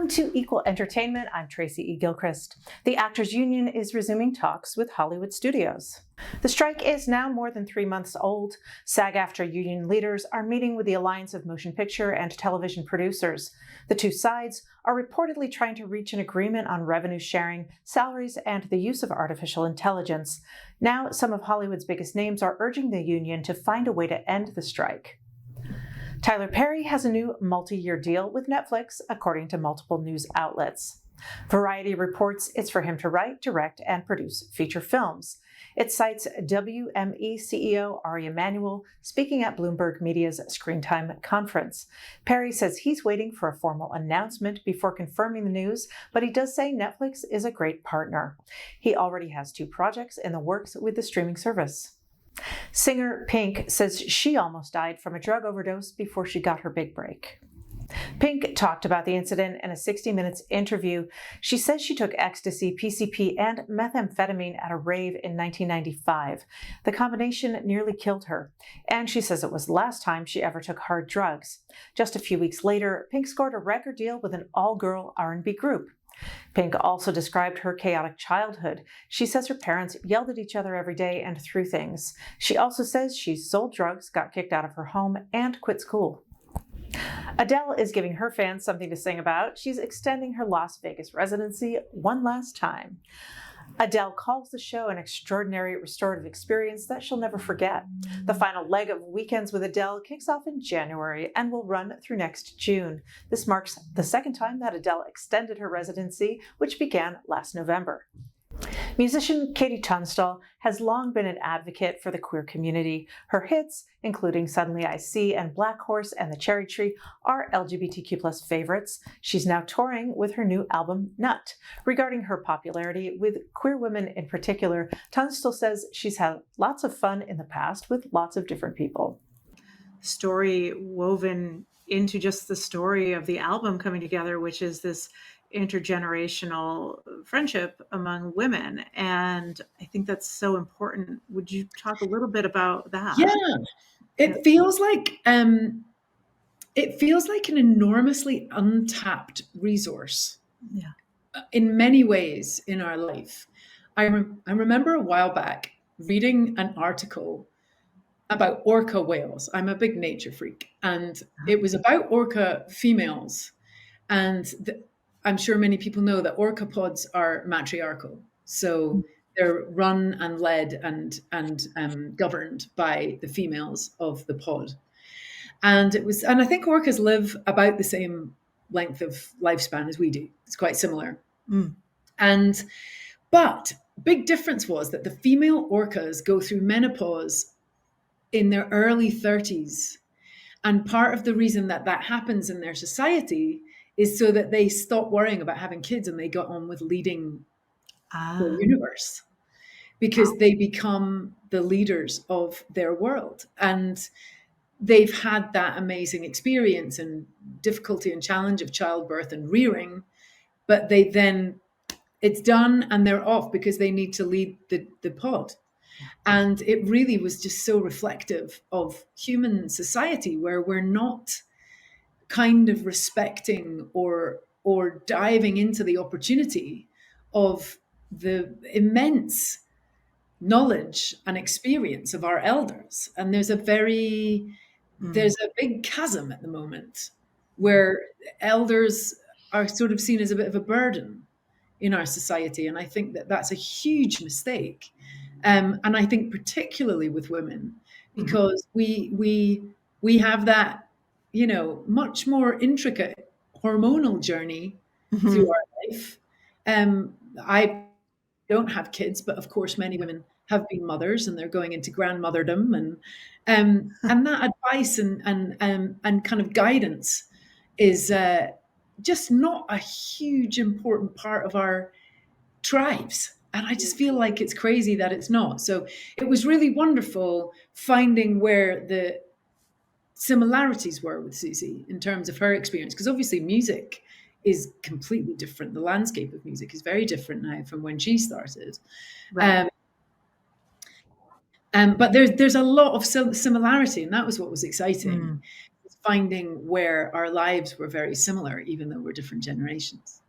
Welcome to Equal Entertainment. I'm Tracy E. Gilchrist. The Actors Union is resuming talks with Hollywood studios. The strike is now more than 3 months old. SAG-AFTRA union leaders are meeting with the Alliance of Motion Picture and Television Producers. The two sides are reportedly trying to reach an agreement on revenue sharing, salaries, and the use of artificial intelligence. Now, some of Hollywood's biggest names are urging the union to find a way to end the strike. Tyler Perry has a new multi-year deal with Netflix, according to multiple news outlets. Variety reports it's for him to write, direct, and produce feature films. It cites WME CEO Ari Emanuel speaking at Bloomberg Media's Screen Time conference. Perry says he's waiting for a formal announcement before confirming the news, but he does say Netflix is a great partner. He already has 2 projects in the works with the streaming service. Singer Pink says she almost died from a drug overdose before she got her big break. Pink talked about the incident in a 60 Minutes interview. She says she took ecstasy, PCP, and methamphetamine at a rave in 1995. The combination nearly killed her, and she says it was the last time she ever took hard drugs. Just a few weeks later, Pink scored a record deal with an all-girl R&B group. Pink also described her chaotic childhood. She says her parents yelled at each other every day and threw things. She also says she sold drugs, got kicked out of her home, and quit school. Adele is giving her fans something to sing about. She's extending her Las Vegas residency one last time. Adele calls the show an extraordinary restorative experience that she'll never forget. The final leg of Weekends with Adele kicks off in January and will run through next June. This marks the second time that Adele extended her residency, which began last November. Musician Katie Tunstall has long been an advocate for the queer community. Her hits, including Suddenly I See and Black Horse and The Cherry Tree, are LGBTQ+ favorites. She's now touring with her new album, Nut. Regarding her popularity with queer women in particular, Tunstall says she's had lots of fun in the past with lots of different people. Story woven into just the story of the album coming together, which is this intergenerational friendship among women. And I think that's so important. Would you talk a little bit about that? Yeah, it feels like an enormously untapped resource. Yeah. In many ways in our life. I remember a while back reading an article about orca whales. I'm a big nature freak, and it was about orca females. And I'm sure many people know that orca pods are matriarchal. So they're run and led and governed by the females of the pod. And I think orcas live about the same length of lifespan as we do. It's quite similar. But big difference was that the female orcas go through menopause in their early 30s. And part of the reason that happens in their society is so that they stop worrying about having kids and they go on with leading the universe, because they become the leaders of their world. And they've had that amazing experience and difficulty and challenge of childbirth and rearing, but it's done and they're off because they need to lead the pod. And it really was just so reflective of human society, where we're not kind of respecting or diving into the opportunity of the immense knowledge and experience of our elders. And there's a big chasm at the moment where elders are sort of seen as a bit of a burden in our society. And I think that that's a huge mistake. And I think particularly with women, because we have that, much more intricate hormonal journey through our life. I don't have kids, but of course many women have been mothers and they're going into grandmotherdom, and that advice and kind of guidance is just not a huge important part of our tribes. And I just feel like it's crazy that it's not. So it was really wonderful finding where the similarities were with Susie in terms of her experience, because obviously music is completely different. The landscape of music is very different now from when she started. Right. But there's a lot of similarity, and that was what was exciting. finding where our lives were very similar, even though we're different generations.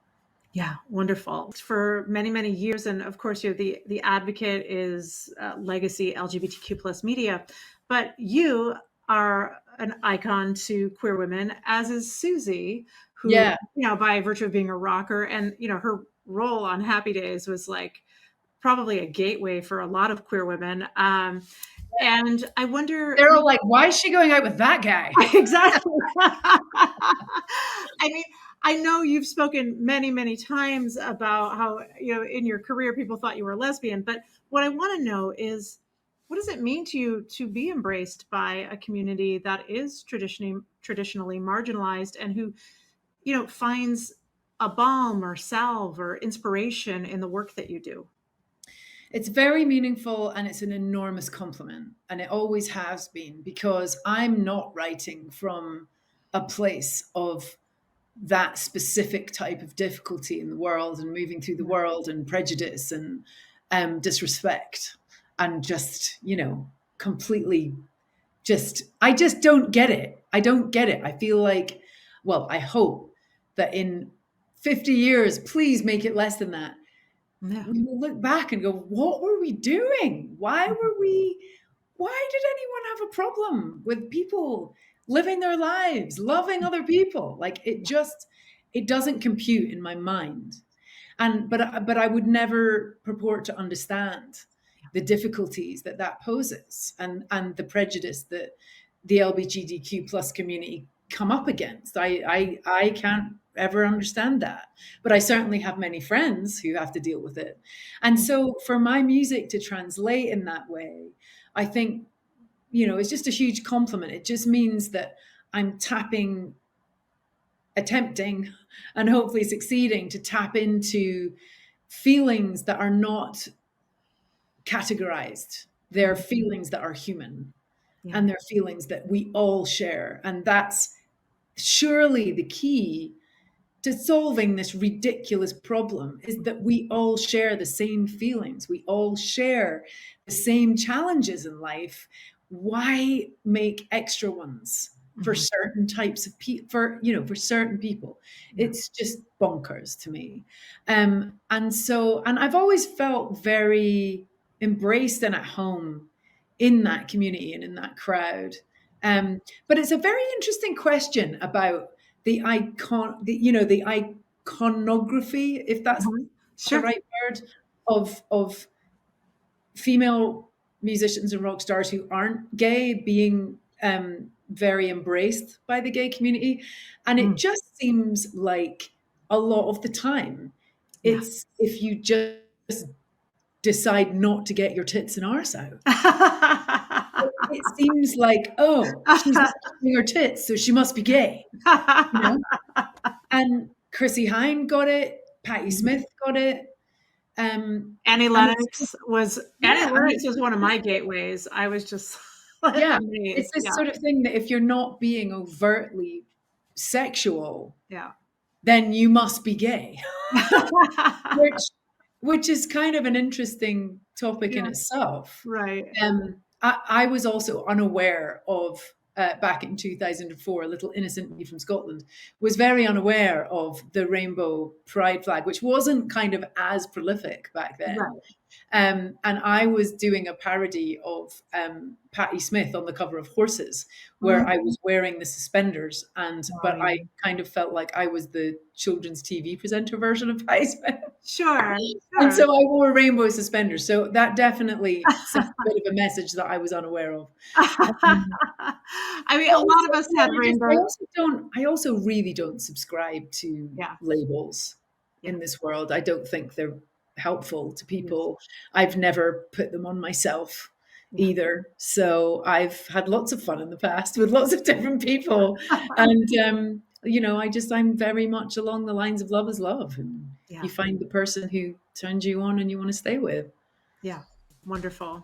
Yeah, wonderful. For many, many years, and of course, the Advocate is legacy LGBTQ plus media, but you are an icon to queer women, as is Susie, who, Yeah. by virtue of being a rocker, and her role on Happy Days was like probably a gateway for a lot of queer women. And I wonder, they're all like, why is she going out with that guy? Exactly. I mean, I know you've spoken many, many times about how, in your career, people thought you were a lesbian, but what I want to know is, what does it mean to you to be embraced by a community that is traditionally marginalized, and who, finds a balm or salve or inspiration in the work that you do? It's very meaningful, and it's an enormous compliment, and it always has been, because I'm not writing from a place of that specific type of difficulty in the world and moving through the world and prejudice and disrespect and just, completely I just don't get it. I don't get it. I feel like, well, I hope that in 50 years, please make it less than that. Yeah. We will look back and go, what were we doing? Why did anyone have a problem with people living their lives, loving other people? Like, it doesn't compute in my mind. But I would never purport to understand the difficulties that poses, and the prejudice that the LGBTQ plus community come up against. I can't ever understand that, but I certainly have many friends who have to deal with it. And so for my music to translate in that way, I think, it's just a huge compliment. It just means that I'm attempting and hopefully succeeding to tap into feelings that are not categorized. They're feelings that are human, and they're feelings that we all share. And that's surely the key to solving this ridiculous problem, is that we all share the same feelings. We all share the same challenges in life. Why make extra ones for certain types of people, for certain people? It's just bonkers to me. And I've always felt very embraced and at home in that community and in that crowd. But it's a very interesting question about the iconography, if that's the right word, of female musicians and rock stars who aren't gay being very embraced by the gay community. And it just seems like a lot of the time, it's if you just decide not to get your tits and arse out. It seems like, she's not showing her tits, so she must be gay. And Chrissie Hynde got it. Patti Smith got it. Annie Lennox was one of my gateways. I was just amazed. It's this sort of thing that if you're not being overtly sexual, then you must be gay. which is kind of an interesting topic in itself. Right. I was also unaware of, back in 2004, Little Innocent Me from Scotland was very unaware of the rainbow pride flag, which wasn't kind of as prolific back then. Right. And I was doing a parody of Patti Smith on the cover of Horses, where I was wearing the suspenders, but I kind of felt like I was the children's TV presenter version of Patti Smith. Sure. And so I wore rainbow suspenders. So that definitely sent a bit of a message that I was unaware of. I mean, a lot of us had rainbows. I also really don't subscribe to labels in this world. I don't think they're helpful to people. I've never put them on myself either. So I've had lots of fun in the past with lots of different people. And, I'm very much along the lines of love is love. And you find the person who turns you on and you want to stay with. Yeah. Wonderful.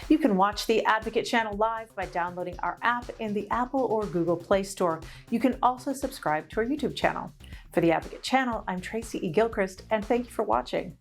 You can watch the Advocate channel live by downloading our app in the Apple or Google Play Store. You can also subscribe to our YouTube channel. For the Advocate channel, I'm Tracy E. Gilchrist, and thank you for watching.